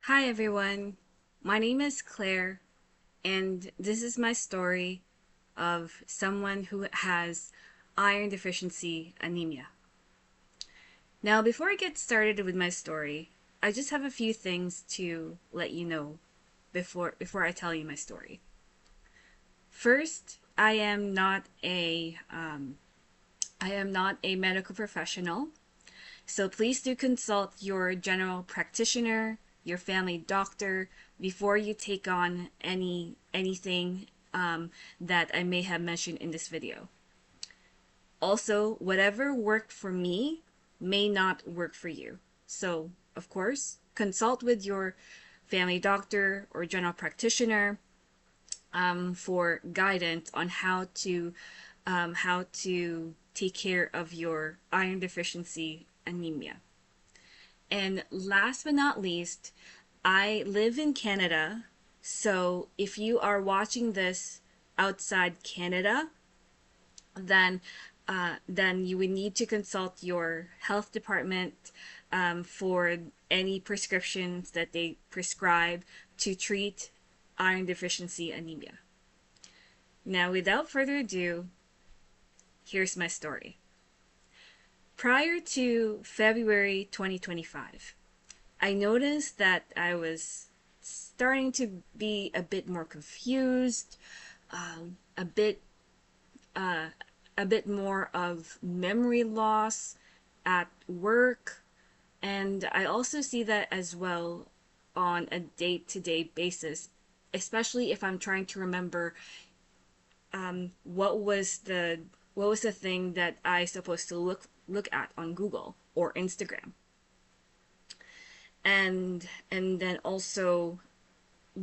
Hi everyone, my name is Claire, and this is my story of someone who has iron deficiency anemia. Now, before I get started with my story, I just have a few things to let you know before I tell you my story. First, I am not a medical professional. So please do consult your general practitioner, your family doctor, before you take on anything that I may have mentioned in this video. Also, whatever worked for me may not work for you. So, of course, consult with your family doctor or general practitioner for guidance on how to take care of your iron deficiency anemia. And last but not least, I live in Canada. So if you are watching this outside Canada, then then you would need to consult your health department for any prescriptions that they prescribe to treat iron deficiency anemia. Now, without further ado, here's my story. Prior to February 2025, I noticed that I was starting to be a bit more confused, a bit uh, a bit more of memory loss at work, and I also see that as well on a day-to-day basis, especially if I'm trying to remember what was the thing that I supposed to look at on Google or Instagram. And then also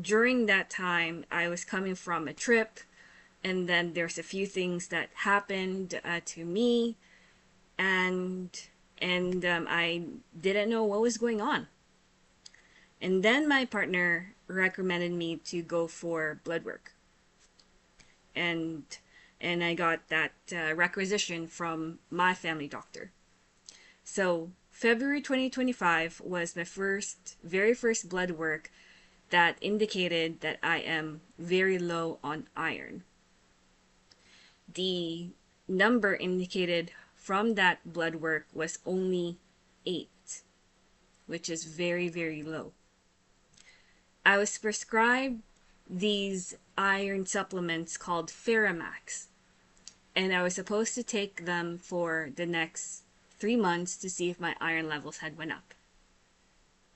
during that time I was coming from a trip, and then there's a few things that happened to me, and I didn't know what was going on. And then my partner recommended me to go for blood work, and I got that requisition from my family doctor. So February 2025 was my very first blood work that indicated that I am very low on iron. The number indicated from that blood work was only 8, which is very, very low. I was prescribed these iron supplements called Ferromax, and I was supposed to take them for the next 3 months to see if my iron levels had went up.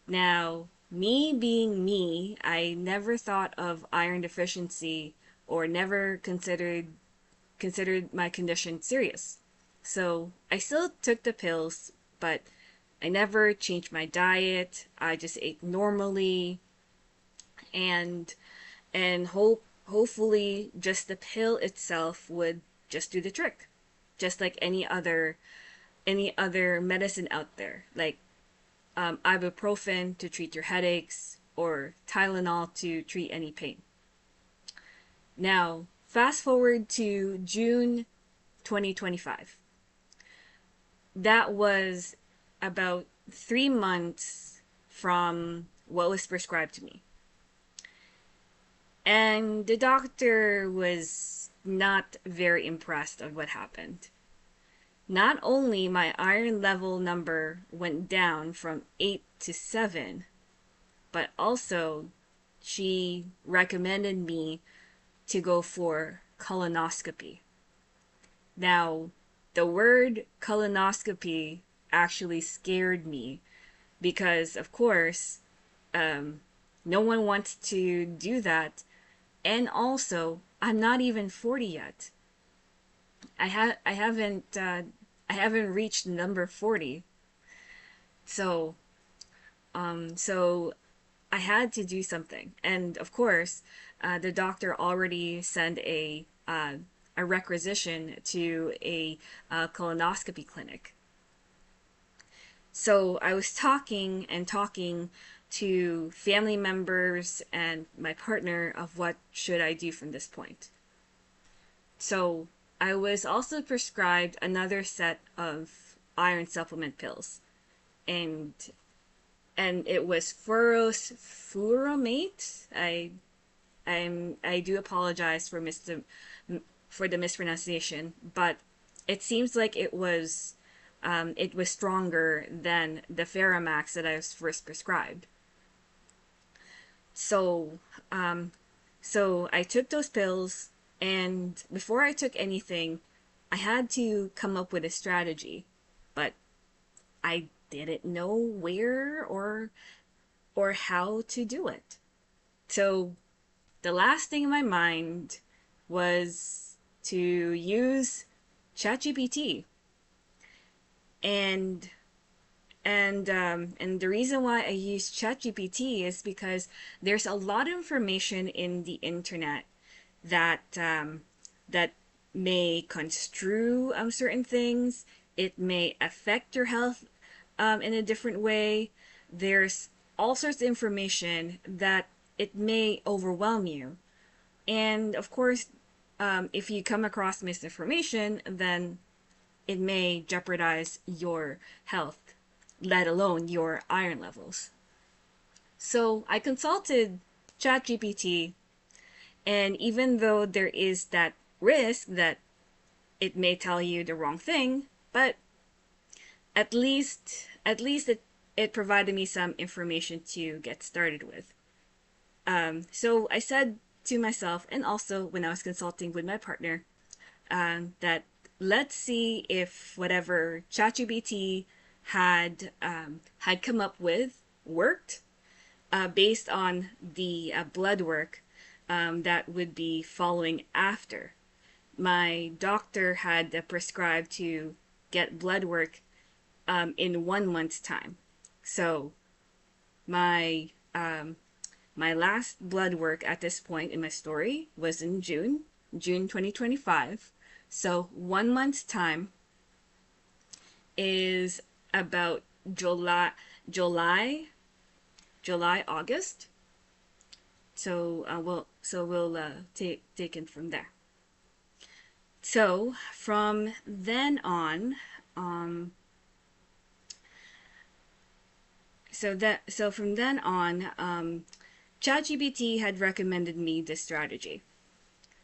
Now, me being me, I never thought of iron deficiency or never considered my condition serious. So I still took the pills, but I never changed my diet. I just ate normally, and hopefully just the pill itself would just do the trick, just like any other medicine out there, like ibuprofen to treat your headaches or Tylenol to treat any pain. Now, fast forward to June 2025. That was about 3 months from what was prescribed to me. And the doctor was not very impressed of what happened. Not only my iron level number went down from 8 to 7, but also she recommended me to go for colonoscopy. Now, the word colonoscopy actually scared me because, of course, no one wants to do that. And also, I'm not even 40 yet. I haven't reached number 40. So, so I had to do something. And of course, the doctor already sent a requisition to a colonoscopy clinic. So I was talking to family members and my partner of what should I do from this point. So I was also prescribed another set of iron supplement pills, and and it was furosemide. I do apologize for for the mispronunciation, but it seems like it was stronger than the Ferromax that I was first prescribed. So um, so I took those pills, and before I took anything, I had to come up with a strategy, but I didn't know where or how to do it. So the last thing in my mind was to use ChatGPT, and and the reason why I use ChatGPT is because there's a lot of information in the internet that that may construe certain things. It may affect your health in a different way. There's all sorts of information that it may overwhelm you. And of course, if you come across misinformation, then it may jeopardize your health, let alone your iron levels. So I consulted ChatGPT, and even though there is that risk that it may tell you the wrong thing, but at least it provided me some information to get started with. So I said to myself, and also when I was consulting with my partner, that let's see if whatever ChatGPT had come up with worked, based on the blood work that would be following after. My doctor had prescribed to get blood work in 1 month's time. So my my last blood work at this point in my story was in June 2025. So 1 month's time is about July, August. So we'll take it from there. So from then on, ChatGPT had recommended me this strategy.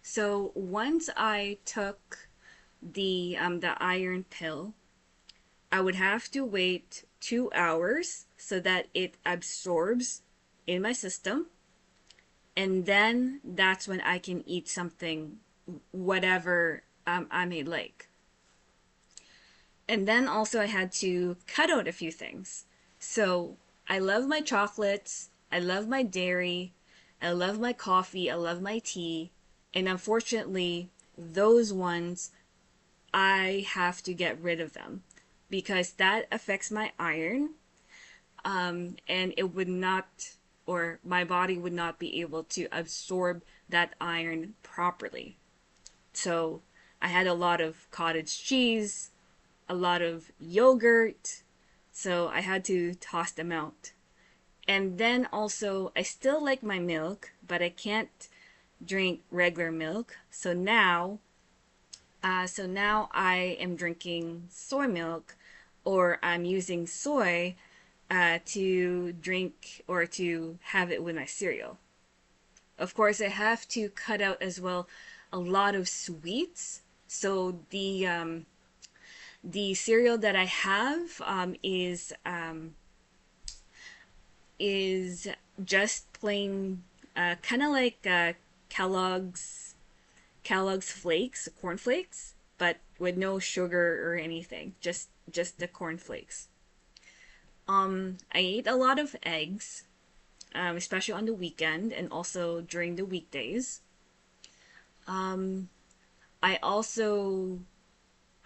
So once I took the iron pill, I would have to wait 2 hours so that it absorbs in my system, and then that's when I can eat something, whatever I may like. And then also I had to cut out a few things. So I love my chocolates, I love my dairy, I love my coffee, I love my tea, and unfortunately, those ones I have to get rid of them because that affects my iron, and it would not, or my body would not be able to absorb that iron properly. So I had a lot of cottage cheese, a lot of yogurt, so I had to toss them out. And then also, I still like my milk, but I can't drink regular milk. So now I am drinking soy milk, or I'm using soy to drink or to have it with my cereal. Of course, I have to cut out as well a lot of sweets. So the cereal that I have is just plain, kind of like Kellogg's flakes, corn flakes, but with no sugar or anything. Just the corn flakes. I eat a lot of eggs, especially on the weekend and also during the weekdays. Um, I also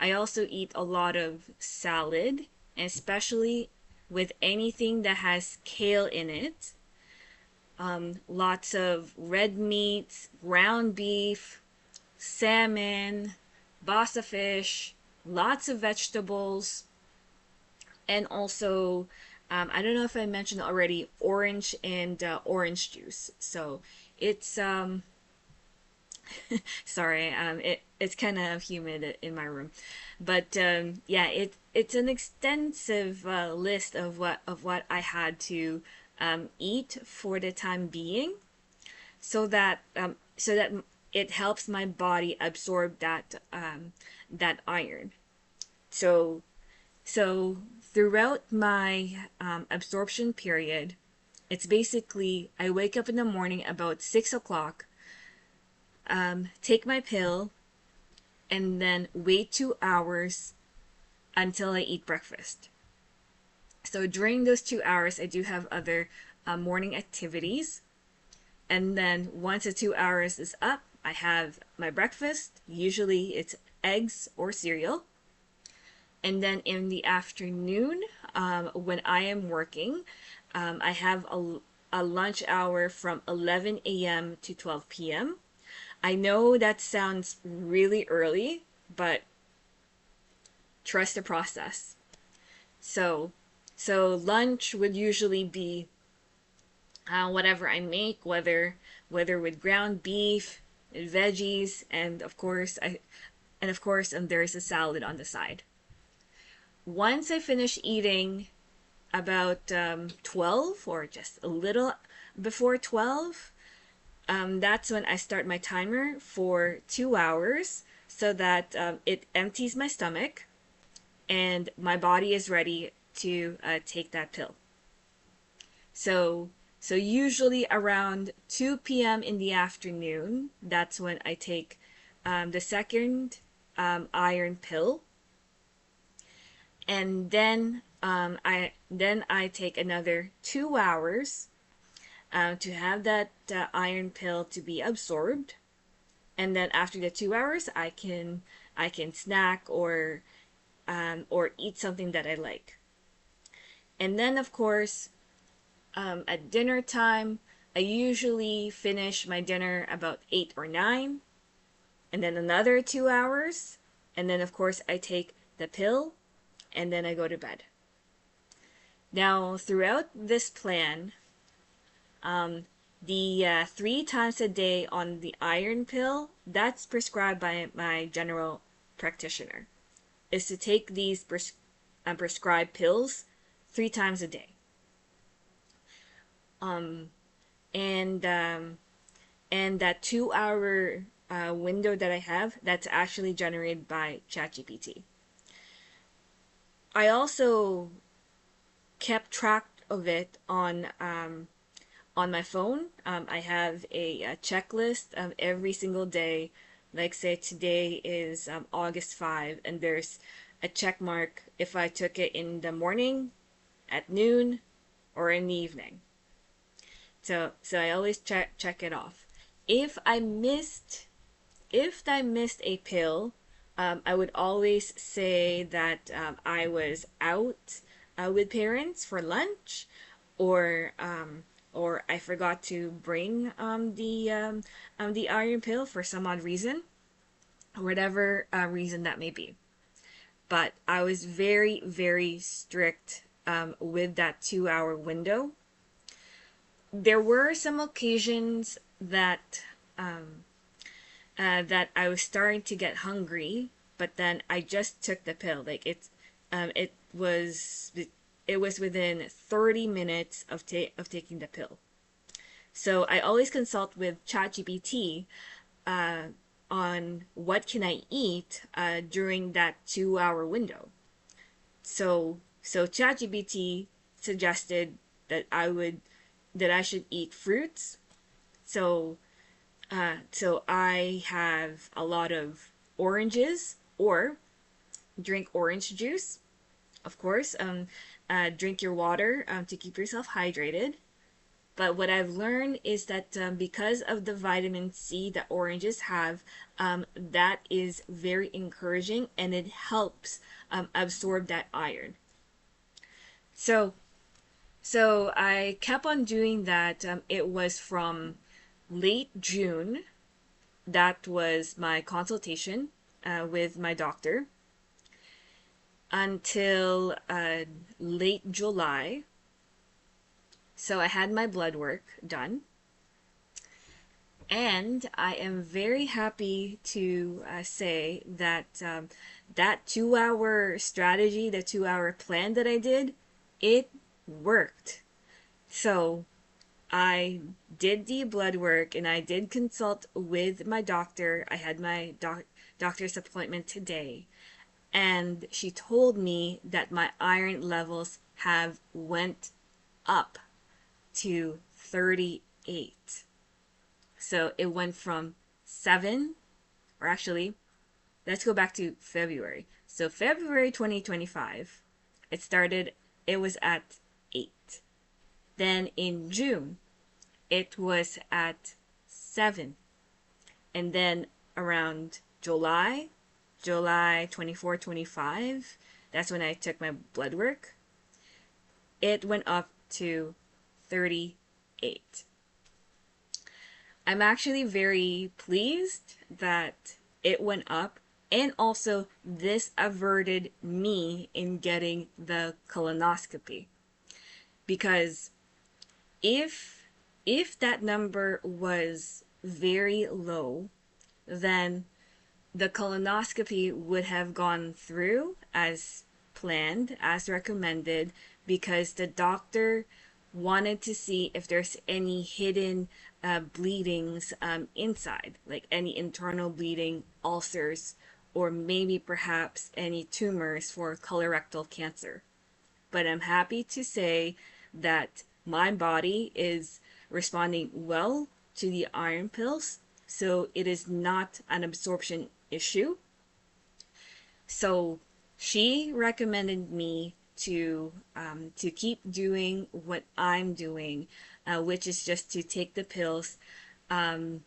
I also eat a lot of salad, especially with anything that has kale in it. Lots of red meats, ground beef, salmon, basa fish, lots of vegetables, and also, I don't know if I mentioned already, orange and orange juice. So it's Sorry, it's kind of humid in my room, but yeah, it's an extensive list of what I had to eat for the time being, so that it helps my body absorb that iron. So throughout my absorption period, it's basically I wake up in the morning about 6 o'clock, take my pill, and then wait 2 hours until I eat breakfast. So during those 2 hours, I do have other morning activities. And then once the 2 hours is up, I have my breakfast. Usually it's eggs or cereal. And then in the afternoon, when I am working, I have a lunch hour from 11 a.m. to 12 p.m. I know that sounds really early, but trust the process. So, so lunch would usually be whatever I make, whether with ground beef, veggies, and of course, there's a salad on the side. Once I finish eating about 12 or just a little before 12, that's when I start my timer for 2 hours so that it empties my stomach and my body is ready to take that pill. So, so usually around 2 p.m. in the afternoon, that's when I take the second iron pill, and then I take another 2 hours to have that iron pill to be absorbed, and then after the 2 hours, I can snack or eat something that I like, and then of course at dinner time, I usually finish my dinner about 8 or 9, and then another 2 hours, and then of course I take the pill, and then I go to bed. Now, throughout this plan, the 3 times a day on the iron pill, that's prescribed by my general practitioner, is to take these prescribed pills 3 times a day. Um, and that 2 hour window that I have, that's actually generated by ChatGPT. I also kept track of it on my phone. I have a checklist of every single day. Like say today is August 5, and there's a check mark if I took it in the morning, at noon, or in the evening. So I always check it off. If I missed a pill, I would always say that I was out with parents for lunch, or I forgot to bring the iron pill for some odd reason, whatever reason that may be. But I was very, very strict with that 2 hour window. There were some occasions that I was starting to get hungry, but then I just took the pill. Like it was within 30 minutes of taking the pill. So I always consult with ChatGPT on what can I eat during that 2 hour window. So ChatGPT suggested that I should eat fruits. So I have a lot of oranges, or drink orange juice, of course. Drink your water to keep yourself hydrated. But what I've learned is that because of the vitamin C that oranges have, that is very encouraging, and it helps absorb that iron. So I kept on doing that. It was from late June. That was my consultation with my doctor, until late July. So I had my blood work done. And I am very happy to say that that 2 hour strategy, the 2 hour plan that I did, it worked. So I did the blood work and I did consult with my doctor. I had my doctor's appointment today. And she told me that my iron levels have went up to 38. So it went from 7, or actually, let's go back to February. So February 2025, it was at 8. Then in June, it was at 7. And then around July 24, 25, that's when I took my blood work, it went up to 38. I'm actually very pleased that it went up, and also this averted me in getting the colonoscopy, because if that number was very low, then the colonoscopy would have gone through as planned, as recommended, because the doctor wanted to see if there's any hidden bleedings inside, like any internal bleeding, ulcers, or maybe perhaps any tumors for colorectal cancer. But I'm happy to say that my body is responding well to the iron pills, so it is not an absorption issue. So she recommended me to keep doing what I'm doing, which is just to take the pills and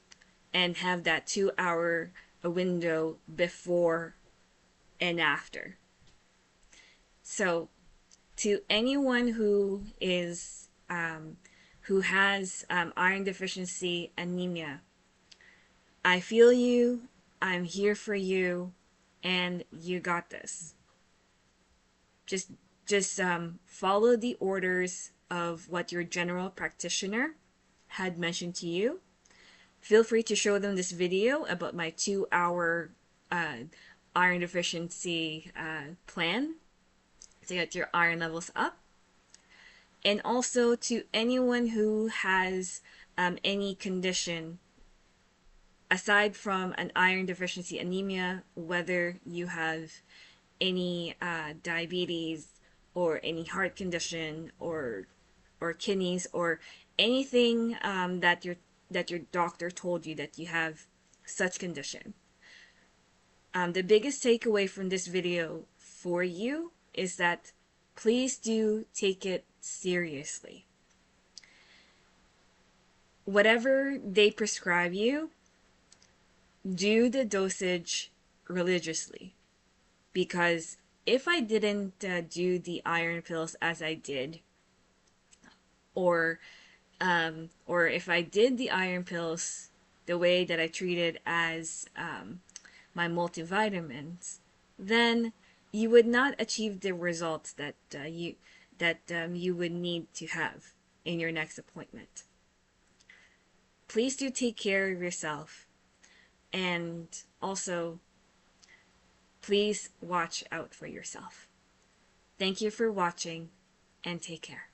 have that 2 hour window before and after. So to anyone who has iron deficiency anemia, I feel you, I'm here for you, and you got this. Just follow the orders of what your general practitioner had mentioned to you. Feel free to show them this video about my 2 hour iron deficiency plan to get your iron levels up. And also to anyone who has any condition aside from an iron deficiency anemia, whether you have any diabetes or any heart condition or kidneys or anything that your doctor told you that you have such condition. The biggest takeaway from this video for you is that please do take it seriously. Whatever they prescribe you, do the dosage religiously. Because if I didn't do the iron pills as I did, or if I did the iron pills the way that I treated as my multivitamins, then you would not achieve the results that you would need to have in your next appointment. Please do take care of yourself, and also please watch out for yourself. Thank you for watching, and take care.